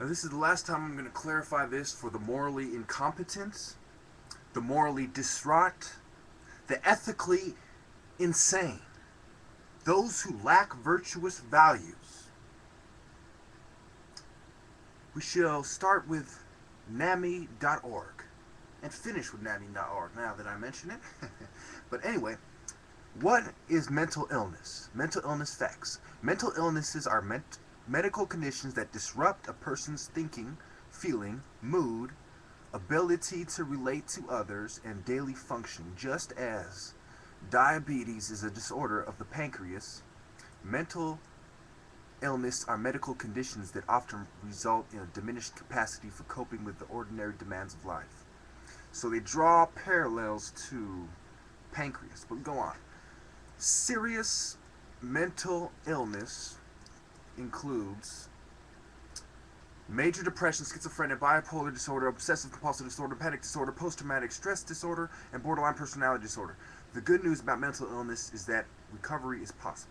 Now, this is the last time I'm going to clarify this for the morally incompetent, the morally distraught, the ethically insane, those who lack virtuous values. We shall start with NAMI.org and finish with NAMI.org now that I mention it. But anyway, what is mental illness? Mental illness facts. Mental illnesses are medical conditions that disrupt a person's thinking, feeling, mood, ability to relate to others, and daily function. Just as diabetes is a disorder of the pancreas, mental illness are medical conditions that often result in a diminished capacity for coping with the ordinary demands of life. So they draw parallels to pancreas. But go on. Serious mental illness includes major depression, schizophrenia, bipolar disorder, obsessive compulsive disorder, panic disorder, post-traumatic stress disorder, and borderline personality disorder. The good news about mental illness is that recovery is possible.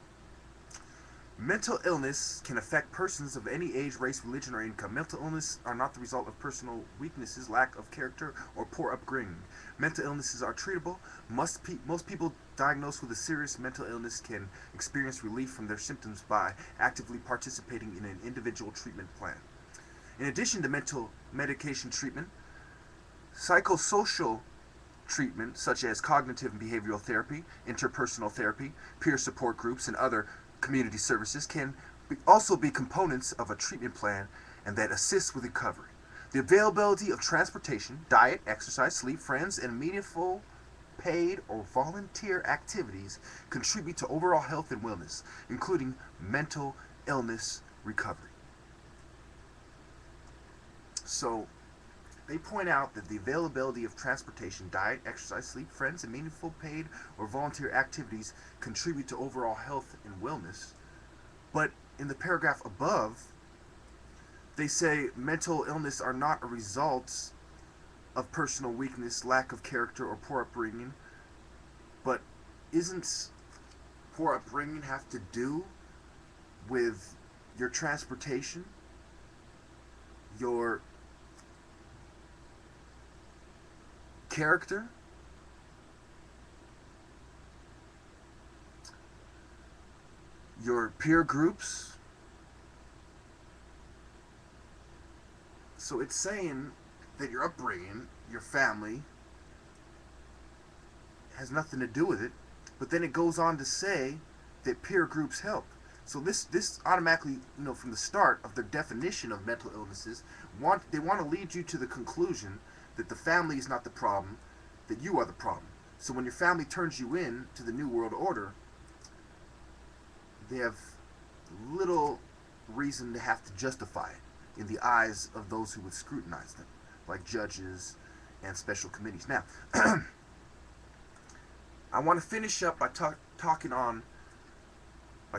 Mental illness can affect persons of any age, race, religion, or income. Mental illness are not the result of personal weaknesses, lack of character, or poor upbringing. Mental illnesses are treatable. Most people diagnosed with a serious mental illness can experience relief from their symptoms by actively participating in an individual treatment plan. In addition to mental medication treatment, psychosocial treatment, such as cognitive and behavioral therapy, interpersonal therapy, peer support groups, and other community services can also be components of a treatment plan and that assist with recovery. The availability of transportation, diet, exercise, sleep, friends, and meaningful paid or volunteer activities contribute to overall health and wellness, including mental illness recovery. So, they point out that the availability of transportation, diet, exercise, sleep, friends, and meaningful paid or volunteer activities contribute to overall health and wellness. But in the paragraph above, they say mental illness are not a result of personal weakness, lack of character, or poor upbringing. But isn't poor upbringing have to do with your transportation, your character, your peer groups? So it's saying that your upbringing, your family, has nothing to do with it, but then it goes on to say that peer groups help. So this automatically, from the start of the definition of mental illnesses, they want to lead you to the conclusion that the family is not the problem, that you are the problem. So when your family turns you in to the New World Order, they have little reason to have to justify it in the eyes of those who would scrutinize them, like judges and special committees. Now, I want to finish up by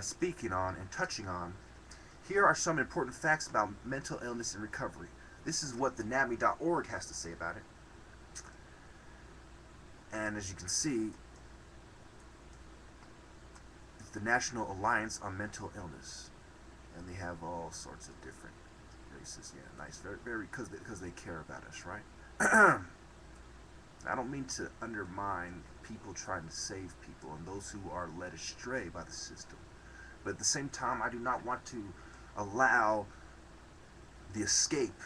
speaking on and touching on. Here are some important facts about mental illness and recovery. This is what the NAMI.org has to say about it. And as you can see, it's the National Alliance on Mental Illness. And they have all sorts of different races. Yeah, nice. Very, very, because they care about us, right? I don't mean to undermine people trying to save people and those who are led astray by the system. But at the same time, I do not want to allow the escape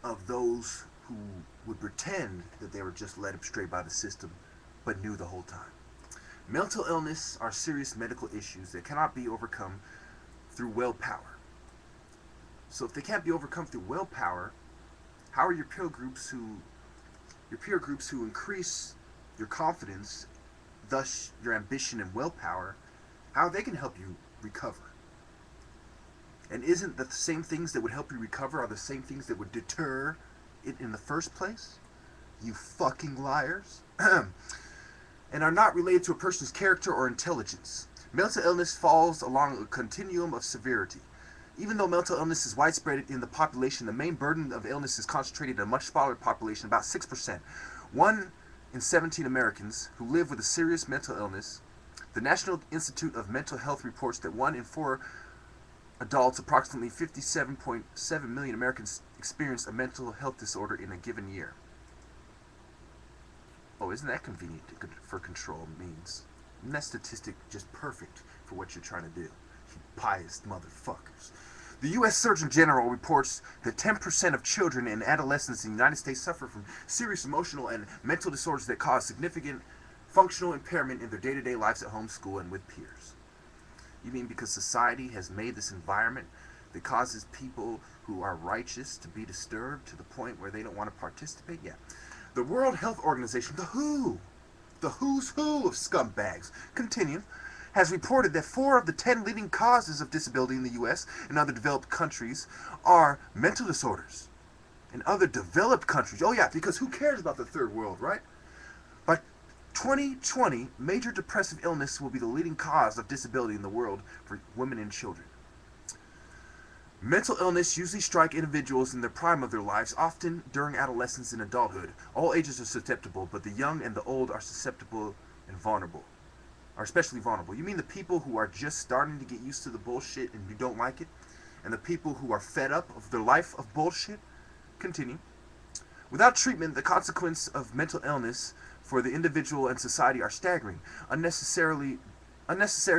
of those who would pretend that they were just led astray by the system, but knew the whole time. Mental illness are serious medical issues that cannot be overcome through willpower. So if they can't be overcome through willpower, how are your peer groups who increase your confidence, thus your ambition and willpower, how they can help you recover? And isn't the same things that would help you recover are the same things that would deter it in the first place? You fucking liars. And are not related to a person's character or intelligence. Mental illness falls along a continuum of severity. Even though mental illness is widespread in the population, the main burden of illness is concentrated in a much smaller population, about 6%. 1 in 17 Americans who live with a serious mental illness. The National Institute of Mental Health reports that 1 in 4 adults, approximately 57.7 million Americans experience a mental health disorder in a given year. Oh, isn't that convenient for control means? Isn't that statistic just perfect for what you're trying to do? You pious motherfuckers. The U.S. Surgeon General reports that 10% of children and adolescents in the United States suffer from serious emotional and mental disorders that cause significant functional impairment in their day-to-day lives at home, school, and with peers. You mean because society has made this environment that causes people who are righteous to be disturbed to the point where they don't want to participate? Yeah. The World Health Organization, the WHO, the who's who of scumbags, continue, has reported that 4 of the 10 leading causes of disability in the U.S. and other developed countries are mental disorders. In other developed countries, oh yeah, because who cares about the third world, right? By 2020, major depressive illness will be the leading cause of disability in the world for women and children. Mental illness usually strikes individuals in the prime of their lives, often during adolescence and adulthood. All ages are susceptible, but the young and the old are susceptible and vulnerable. Are especially vulnerable. You mean the people who are just starting to get used to the bullshit and you don't like it? And the people who are fed up of their life of bullshit? Continue. Without treatment, the consequences of mental illness for the individual and society are staggering. Unnecessary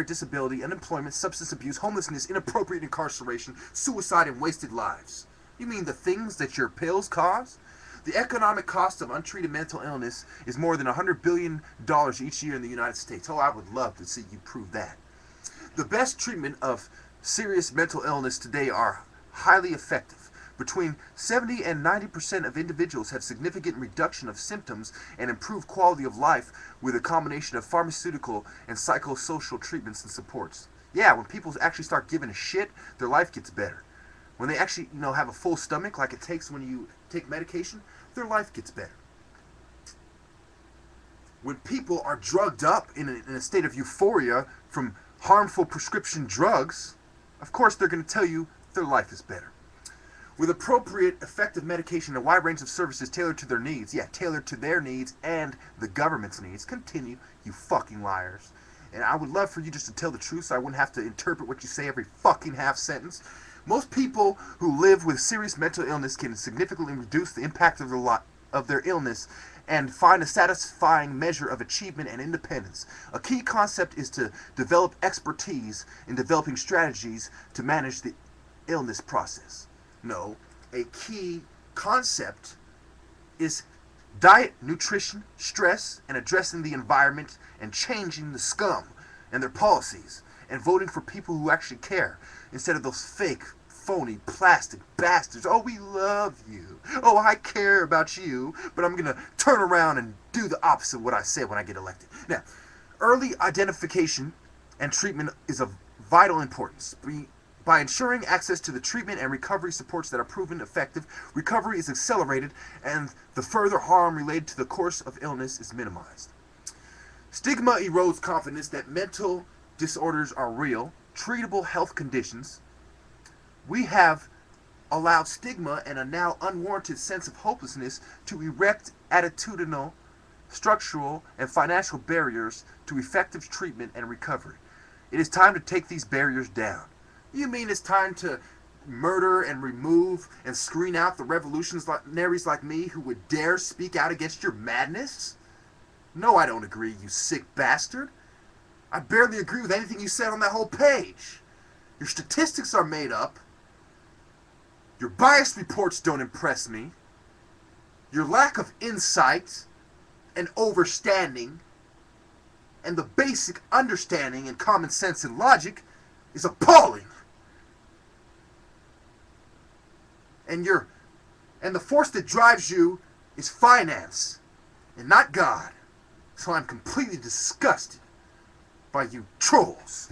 disability, unemployment, substance abuse, homelessness, inappropriate incarceration, suicide, and wasted lives. You mean the things that your pills cause? The economic cost of untreated mental illness is more than $100 billion each year in the United States. Oh, I would love to see you prove that. The best treatment of serious mental illness today are highly effective. Between 70 and 90% of individuals have significant reduction of symptoms and improved quality of life with a combination of pharmaceutical and psychosocial treatments and supports. Yeah, when people actually start giving a shit, their life gets better. When they actually, have a full stomach like it takes when you take medication, their life gets better. When people are drugged up in a state of euphoria from harmful prescription drugs, of course they're going to tell you their life is better. With appropriate, effective medication and a wide range of services tailored to their needs. Yeah, tailored to their needs and the government's needs. Continue, you fucking liars. And I would love for you just to tell the truth so I wouldn't have to interpret what you say every fucking half sentence. Most people who live with serious mental illness can significantly reduce the impact of their illness and find a satisfying measure of achievement and independence. A key concept is to develop expertise in developing strategies to manage the illness process. No, a key concept is diet, nutrition, stress, and addressing the environment and changing the scum and their policies and voting for people who actually care instead of those fake, phony, plastic bastards. Oh, we love you. Oh, I care about you, but I'm going to turn around and do the opposite of what I said when I get elected. Now, early identification and treatment is of vital importance. By ensuring access to the treatment and recovery supports that are proven effective, recovery is accelerated and the further harm related to the course of illness is minimized. Stigma erodes confidence that mental disorders are real, treatable health conditions. We have allowed stigma and a now unwarranted sense of hopelessness to erect attitudinal, structural, and financial barriers to effective treatment and recovery. It is time to take these barriers down. You mean it's time to murder and remove and screen out the revolutionaries like me who would dare speak out against your madness? No, I don't agree, you sick bastard. I barely agree with anything you said on that whole page. Your statistics are made up. Your biased reports don't impress me. Your lack of insight and overstanding and the basic understanding and common sense and logic is appalling. And the force that drives you is finance and not God. So I'm completely disgusted by you trolls.